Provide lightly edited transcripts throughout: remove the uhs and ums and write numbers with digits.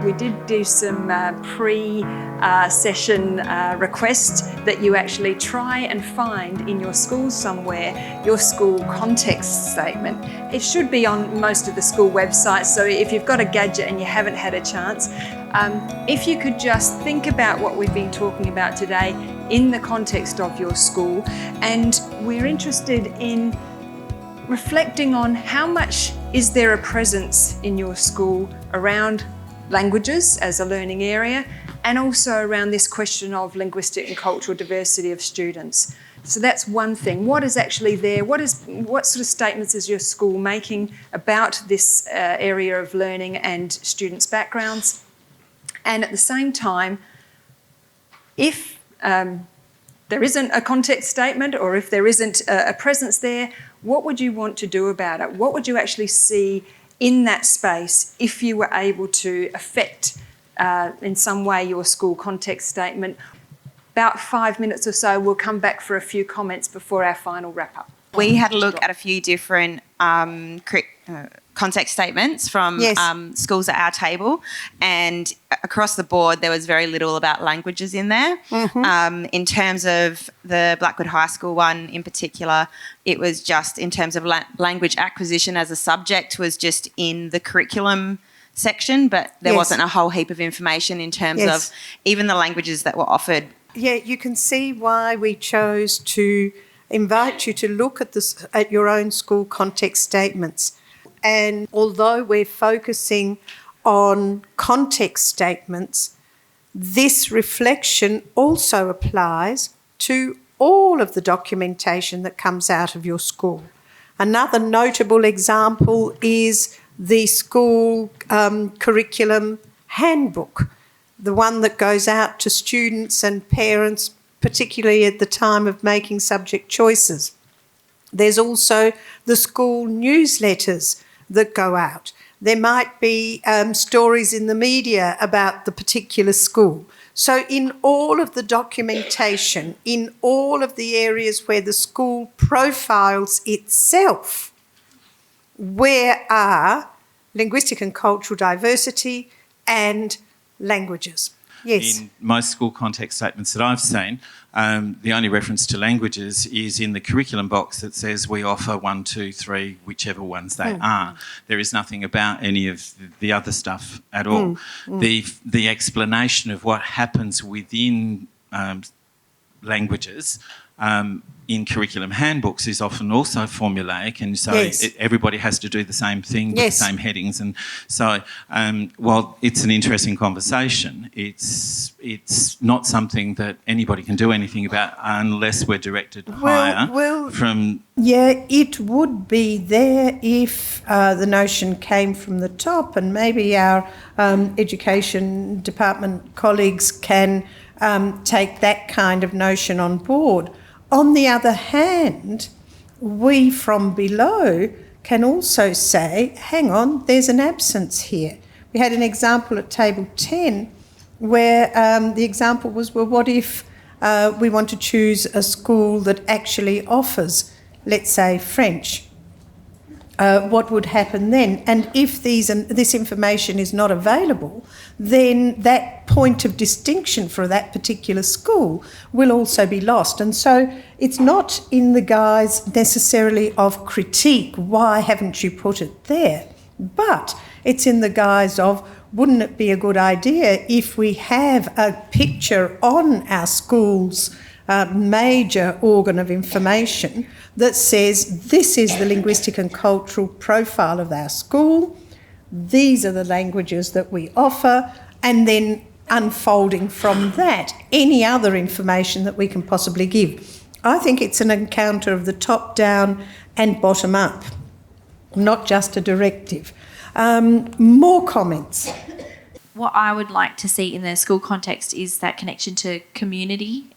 We did do some pre-session requests that you actually try and find in your school somewhere your school context statement. It should be on most of the school websites, so if you've got a gadget and you haven't had a chance, if you could just think about what we've been talking about today in the context of your school, and we're interested in reflecting on how much is there a presence in your school around languages as a learning area, and also around this question of linguistic and cultural diversity of students. So that's one thing. What is actually there? What sort of statements is your school making about this area of learning and students' backgrounds? And at the same time, if there isn't a context statement, or if there isn't a presence there, what would you want to do about it? What would you actually see in that space if you were able to affect in some way your school context statement? About 5 minutes or so, we'll come back for a few comments before our final wrap-up. We had a look at a few different context statements from schools at our table, and across the board there was very little about languages in there. In terms of the Blackwood High School one in particular, it was just in terms of language acquisition as a subject was just in the curriculum section, but there wasn't a whole heap of information in terms of even the languages that were offered. Yeah, you can see why we chose to invite you to look at this at your own school context statements. And although we're focusing on context statements, this reflection also applies to all of the documentation that comes out of your school. Another notable example is the school curriculum handbook, the one that goes out to students and parents, particularly at the time of making subject choices. There's also the school newsletters that go out. There might be stories in the media about the particular school. So in all of the documentation, in all of the areas where the school profiles itself, where are linguistic and cultural diversity and languages? Yes. In most school context statements that I've seen, the only reference to languages is in the curriculum box that says we offer 1, 2, 3, whichever ones they are. There is nothing about any of the other stuff at all. The explanation of what happens within languages in curriculum handbooks is often also formulaic, and so everybody has to do the same thing with the same headings. And so while it's an interesting conversation, it's not something that anybody can do anything about unless we're directed higher from... Yeah, it would be there if the notion came from the top, and maybe our education department colleagues can take that kind of notion on board. On the other hand, we from below can also say, hang on, there's an absence here. We had an example at table 10 where the example was, well, what if we want to choose a school that actually offers, let's say, French? What would happen then? And if this information is not available, then that point of distinction for that particular school will also be lost. And so it's not in the guise necessarily of critique, why haven't you put it there? But it's in the guise of, wouldn't it be a good idea if we have a picture on our school's major organ of information that says this is the linguistic and cultural profile of our school, these are the languages that we offer, and then unfolding from that any other information that we can possibly give. I think it's an encounter of the top down and bottom up, not just a directive. More comments? What I would like to see in the school context is that connection to community,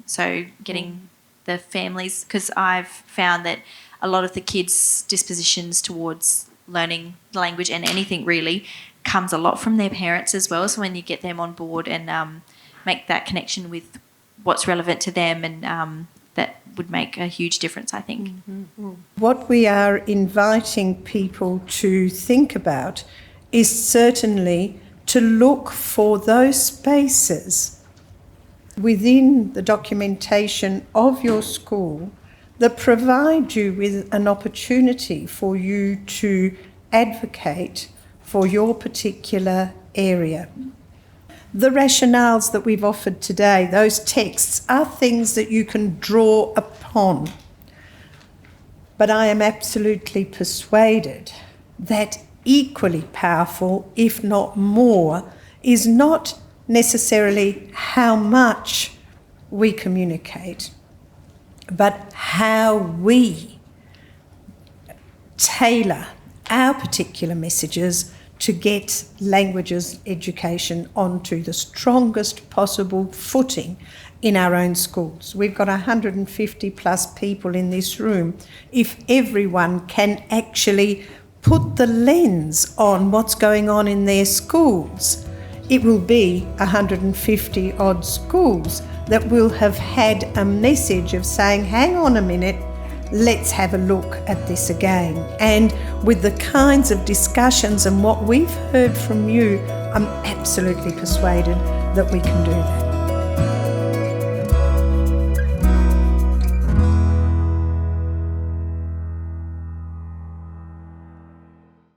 so getting the families, because I've found that a lot of the kids' dispositions towards learning the language and anything really comes a lot from their parents as well. So when you get them on board and make that connection with what's relevant to them, and that would make a huge difference, I think. What we are inviting people to think about is certainly to look for those spaces within the documentation of your school that provide you with an opportunity for you to advocate for your particular area. The rationales that we've offered today, those texts, are things that you can draw upon. But I am absolutely persuaded that equally powerful, if not more, is not necessarily how much we communicate, but how we tailor our particular messages to get languages education onto the strongest possible footing in our own schools. We've got 150 plus people in this room. If everyone can actually put the lens on what's going on in their schools, it will be 150 odd schools that will have had a message of saying, hang on a minute, let's have a look at this again. And with the kinds of discussions and what we've heard from you, I'm absolutely persuaded that we can do that.